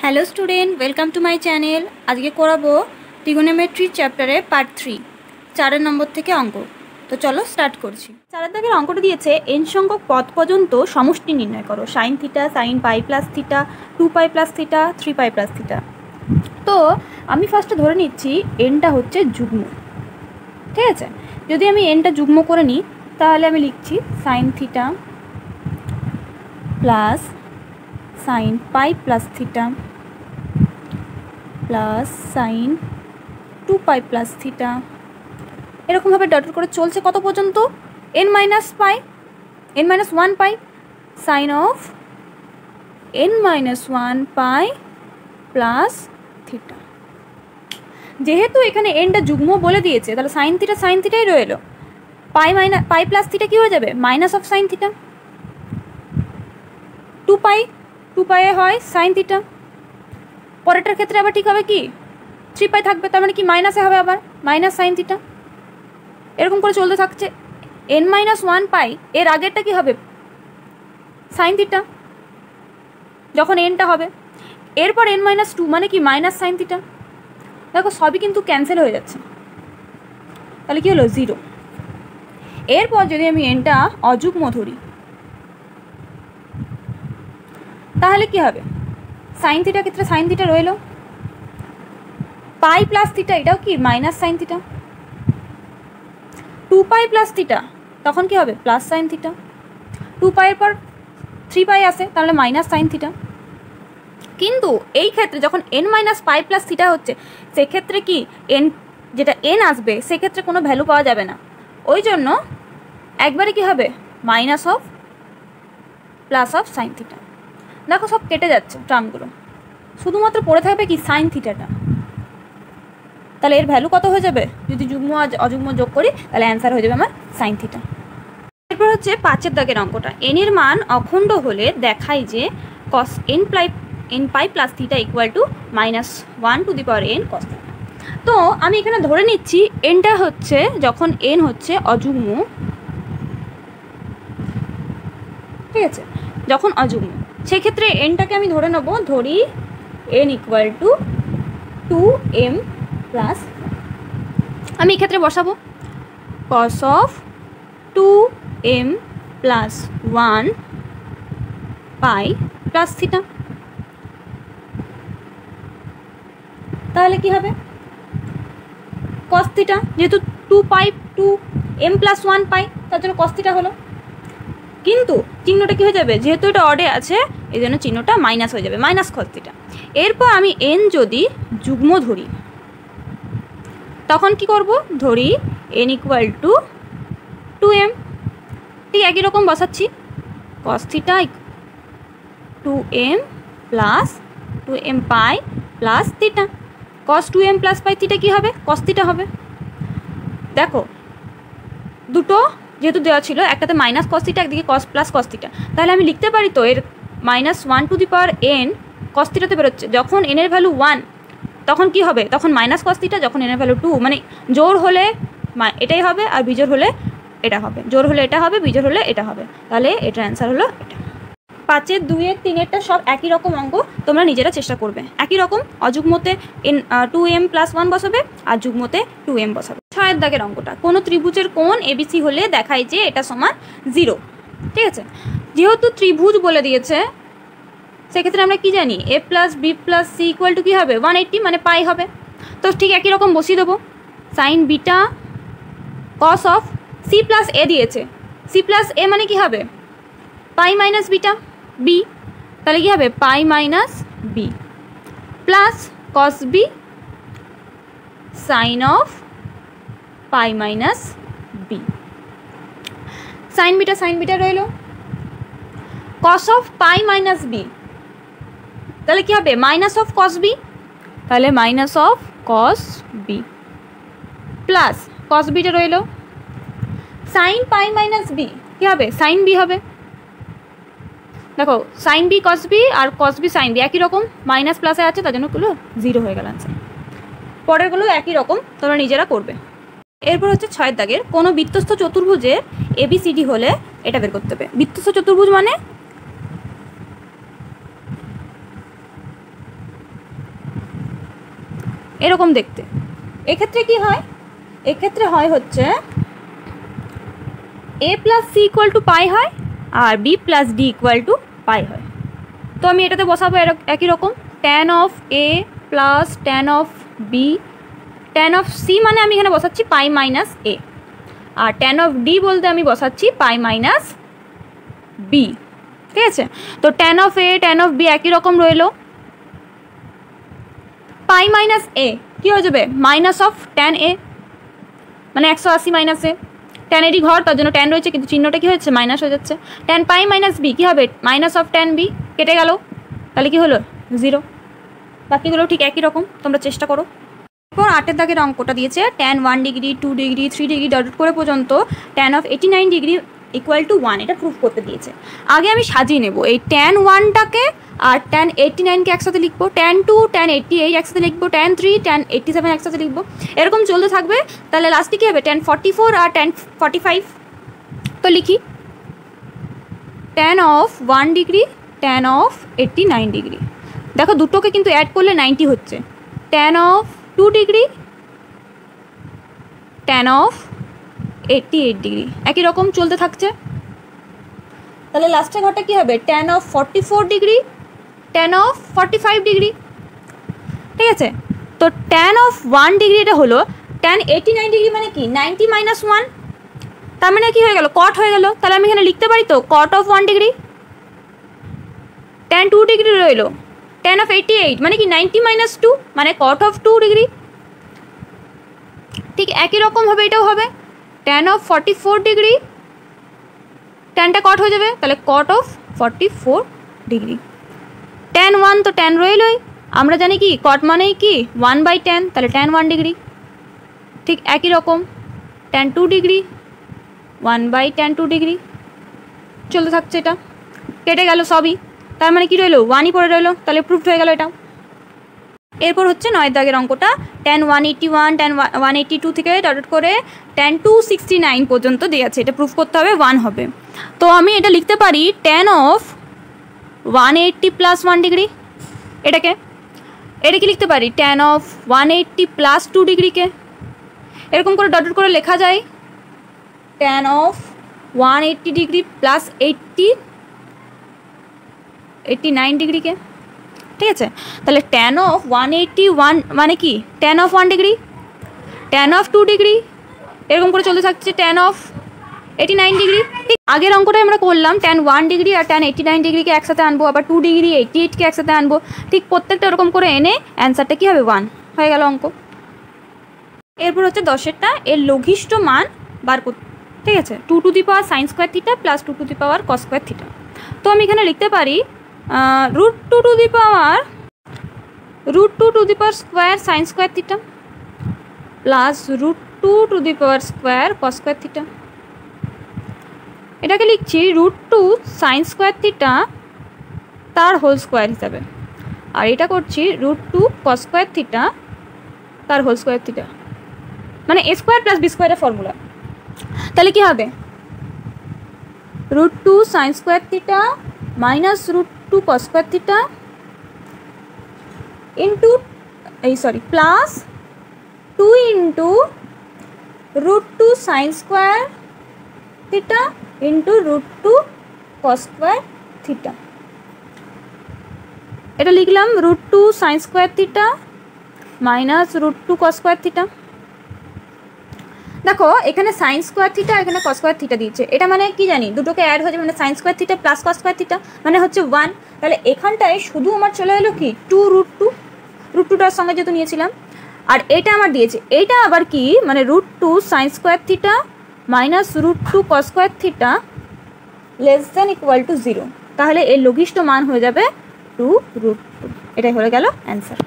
Hello student, welcome to my channel. আজকে করাবো trigonometry চ্যাপ্টারে পার্ট 3 4 নম্বর থেকে অঙ্ক। তো চলো স্টার্ট করছি। 4 দাগের অঙ্কটা দিয়েছে এন সংখ্যক পদ পর্যন্ত সমষ্টি নির্ণয় করো। Sine theta, sign pi plus theta, 2 pi plus theta, 3 পাই প্লাস থিটা। তো আমি ফার্স্টে ধরে নিচ্ছি এনটা হচ্ছে যুগ্ম, ঠিক আছে। যদি আমি এনটা যুগ্ম করে নিই তাহলে আমি লিখছি sine theta plus sine pi plus theta plus sine 2 pi plus theta. এরকমভাবে ডট করে চলছে কত পর্যন্ত? N minus one pi sine of n minus one pi plus theta. যেহেতু এখানে এনটা যুগ্ম বলে দিয়েছে তাহলে সাইন থিটাই রইলো। পাই প্লাস থিটা কী হয়ে যাবে? Minus of sine theta. 2 পাইয়ে হয় সাইন থিটা। পরেরটার ক্ষেত্রে আবার ঠিক হবে কি 3 পাই থাকবে, তার মানে কি মাইনাসে হবে আবার মাইনাস সাইন থিটা। এরকম করে চলতে থাকছে। এন মাইনাস ওয়ান পাই এর আগেরটা কি হবে? সাইন থিটা যখন এনটা হবে। এরপর এন মাইনাস টু মানে কি মাইনাস সাইন থিটা। দেখো সবই কিন্তু ক্যান্সেল হয়ে যাচ্ছে, তাহলে কি হলো? 0। এরপর যদি আমি এনটা অযুগ্ম ধরি তাহলে কি হবে? সাইন থিটার ক্ষেত্রে সাইন থিটা রইল, পাই প্লাস থিটা এটাও কি minus sine theta. 2 pi plus theta তখন কি হবে? Plus sine theta. 2 পাইয়ের পর 3 পাই আসে তাহলে মাইনাস সাইন থিটা। কিন্তু এই ক্ষেত্রে যখন এন মাইনাস পাই প্লাস থিটা হচ্ছে সেক্ষেত্রে কি এন যেটা এন আসবে সেক্ষেত্রে কোনো ভ্যালু পাওয়া যাবে না। ওই জন্য একবারে কি হবে? Minus of plus of sine theta. দেখো সব কেটে যাচ্ছে টার্মগুলো, শুধুমাত্র পড়ে থাকবে কি সাইন থিটাটা। তাহলে এর ভ্যালু কত হয়ে যাবে? যদি যুগ্ম অযুগ্ম যোগ করি তাহলে অ্যান্সার হয়ে যাবে আমার সাইন থিটা। এরপর হচ্ছে 5 দাগের অঙ্কটা। এন এর মান অখণ্ড হলে দেখায় যে cos n pi plus theta equal to -1 to the power n cos theta. তো আমি এখানে ধরে নিচ্ছি এনটা হচ্ছে যখন এন হচ্ছে অযুগ্ম, ঠিক আছে, যখন অযুগ্ম সেক্ষেত্রে এনটাকে আমি ধরে নেব, ধরি N equal to 2m plus. আমি এক্ষেত্রে বসাবো cos of 2m plus 1 pi plus theta. তাহলে কি হবে? কস থিটা, যেহেতু 2m প্লাস 1 পাই তার জন্য কস থিটা হলো। কিন্তু চিহ্নটা কি হয়ে যাবে? যেহেতু এটা অডে আছে এই জন্য চিহ্নটা মাইনাস হয়ে যাবে, মাইনাস কস থিটা। এরপর আমি এন যদি যুগ্ম ধরি তখন কি করব? ধরি এন ইকুয়াল টু 2m, ঠিক একই রকম বসাচ্ছি cos theta 2m plus 2m pi plus theta. Cos 2m plus pi theta কী হবে? কস থিটা হবে। দেখো দুটো যেহেতু দেওয়া ছিল, একটাতে মাইনাস কস থিটা একদিকে কস প্লাস কস থিটা, তাহলে আমি লিখতে পারি তো এর -1 টু দি পাওয়ার এন কস থিটাতে বেরোচ্ছে। যখন এন এর ভ্যালু 1 তখন কি হবে? তখন মাইনাস কস থিটা, যখন এন এর ভ্যালু 2 মানে জোড় হলে এটাই হবে আর বিজোড় হলে এটা হবে, জোড় হলে এটা হবে, বিজোড় হলে এটা হবে। তাহলে এটার অ্যান্সার হলো এটা। 5, 2, 3 সব একই রকম অঙ্ক, তোমরা নিজেরা চেষ্টা করবে একই রকম। অযুগ্মতে n 2m প্লাস 1 বসাবে আর যুগ্মতে 2m বসাবে। 6 দাগের অঙ্কটা। কোনো ত্রিভুজের কোণ এবিসি হলে দেখায় যে এটা সমান 0, ঠিক আছে। যেহেতু ত্রিভুজ বলে দিয়েছে সেক্ষেত্রে আমরা কি জানি? a plus B plus C equal to কী হবে? 180 মানে পাই হবে। তো ঠিক একই রকম বসিয়ে দেবো sine beta cos of C plus A দিয়েছে, সি প্লাস এ মানে কি হবে? পাই মাইনাস বিটা বি, তাহলে কী হবে? Pi minus B plus cos B sine of pi minus B. Sine beta রইল, cos of pi minus B তাহলে কী হবে? মাইনাস অফ কস বি, তাহলে minus of cos B plus cos beta রইল। Sine pi minus B কী হবে? Sine B হবে। দেখো সাইন বি কস বি আর কস বি সাইন বি একই রকম, মাইনাস প্লাসে আছে তার জন্য গুলো 0 হয়ে গেল আনসার। পরেরগুলো একই রকম, তোমরা নিজেরা করবে। এরপর হচ্ছে 6 দাগের। কোনো বৃত্তস্থ চতুর্ভুজের ABCD হলে এটা বের করতে হবে। বৃত্তস্থ চতুর্ভুজ মানে এরকম দেখতে। এক্ষেত্রে কি হয়, এক্ষেত্রে হয় হচ্ছে a plus C equal to pi হয় আর b plus D equal to pi হয়। তো আমি এটাতে বসাবো একই রকম, tan of a plus tan of b, tan of C মানে আমি এখানে বসাচ্ছি পাই মাইনাস a, আর ট্যান অফ ডি বলতে আমি বসাচ্ছি পাই মাইনাস b। ঠিক আছে, তো tan of a tan of b একই রকম রইলো। পাই মাইনাস a কী হয়ে যাবে, মাইনাস অফ ট্যান a, মানে 180 মাইনাস a, ট্যান এরই ঘর তার জন্য ট্যান রয়েছে কিন্তু চিহ্নটা কী হচ্ছে, মাইনাস হয়ে যাচ্ছে। ট্যান পাই মাইনাস বি কী হবে, মাইনাস অফ ট্যান বি, কেটে গেল, তাহলে কী হলো 0। বাকিগুলো ঠিক একই রকম, তোমরা চেষ্টা করো। এরপর 8 দাগের অঙ্কটা দিয়েছে tan 1 degree 2 degree 3 degree dot করে পর্যন্ত tan of 89 degree equal to 1, এটা প্রুফ করতে দিয়েছে। আগে আমি সাজিয়ে নেব, এই ট্যান 1টাকে আর ট্যান 89কে একসাথে লিখবো, ট্যান 2 ট্যান 88 একসাথে লিখবো, ট্যান 3 ট্যান 87 একসাথে লিখবো, এরকম চলতে থাকবে। তাহলে লাস্টে কী হবে, ট্যান 44 আর ট্যান 45। তো লিখি tan of 1 degree tan of 89 degree, দেখো দুটোকে কিন্তু অ্যাড করলে 90 হচ্ছে। Tan of 2 degree tan of 88 degree, একই রকম চলতে থাকছে। তাহলে লাস্টের ঘরটা কী হবে, tan of 44 degree tan of 45 degree. ঠিক আছে, তো ট্যান অফ 1 ডিগ্রি এটা হলো ট্যান 89 ডিগ্রি মানে কি 90 মাইনাস 1, তার মানে কি হয়ে গেল, কট হয়ে গেল। তাহলে আমি এখানে লিখতে পারি তো কট অফ 1 ডিগ্রি। ট্যান 2 ডিগ্রি রইল, ট্যান অফ 88 মানে কি 90 মাইনাস 2 মানে কট অফ 2 ডিগ্রি। ঠিক একই রকম হবে এটাও হবে, ট্যান অফ 44 ডিগ্রি, ট্যানটা কট হয়ে যাবে, তাহলে কট অফ 44 ডিগ্রি। ট্যান 1 তো ট্যান রইলই, আমরা জানি কি কট মানেই কি 1/10, তাহলে ট্যান 1 ডিগ্রি। ঠিক একই রকম ট্যান 2 ডিগ্রি 1/tan 2 ডিগ্রি চলতে থাকছে, এটা কেটে গেল সবই, তার মানে কি রইলো 1ই পড়ে রইলো, তাহলে প্রুফড হয়ে গেল এটা। এরপর হচ্ছে 9 দাগের অঙ্কটা ট্যান 181 ট্যান 182 থেকে ডট করে ট্যান 269 পর্যন্ত দেওয়া আছে, এটা প্রুফ করতে হবে 1 হবে। তো আমি এটা লিখতে পারি ট্যান অফ 180 প্লাস 1 ডিগ্রি, এটাকে কি লিখতে পারি ট্যান অফ 180 প্লাস 2 ডিগ্রিকে, এরকম করে ডট করে লেখা যায় ট্যান অফ 180 ডিগ্রি প্লাস 89 ডিগ্রিকে। ঠিক আছে, তাহলে ট্যান অফ 181 মানে কি tan of 1 degree, tan of 2 degree, এরকম করে চলতে থাকছে ট্যান অফ 89 ডিগ্রি। ঠিক আগের অঙ্কটাই আমরা করলাম, ট্যান 1 ডিগ্রি আর ট্যান 89 ডিগ্রিকে একসাথে আনবো, আবার 2 ডিগ্রি 88কে একসাথে আনবো, ঠিক প্রত্যেকটা এরকম করে এনে অ্যান্সারটা কী হবে 1 হয়ে গেল অঙ্ক। এরপর হচ্ছে 10এরটা এর লঘিষ্ঠ মান বার করতে। ঠিক আছে, 2 two the power sine square theta plus 2 two the power cos square theta. তো আমি এখানে লিখতে পারি √2 two the power square sine square theta plus √2 two the power square cos square theta. এটাকে লিখছি √2 সাইন স্কোয়ার থিটা তার whole square হিসাবে, আর এটা করছি √2 কস স্কোয়ার থিটা তার হোল স্কোয়ার থিটা, মানে a স্কোয়ার প্লাস বি স্কোয়ারের ফর্মুলা। তাহলে কি হবে √2 sine square theta minus √2 cos square theta into plus 2 into √2 sine square theta into √2 cos square theta. এটা লিখলাম √2 sine square theta minus √2 cos square theta. দেখো এখানে sine square theta, এখানে cos square theta দিয়েছে, এটা মানে কি জানি দুটোকে অ্যাড হয়ে যাবে, মানে sine square theta plus cos square theta মানে হচ্ছে 1। তাহলে এখানটায় শুধু আমার চলে এলো কি 2 √2টার সঙ্গে যেহেতু নিয়েছিলাম, আর এটা আমার দিয়েছে, এইটা আবার কি মানে √2 sine square theta minus √2 cos square theta less than equal to 0, তাহলে এর লঘিষ্ঠ মান হয়ে যাবে 2 √2। এটাই হয়ে গেল অ্যান্সার।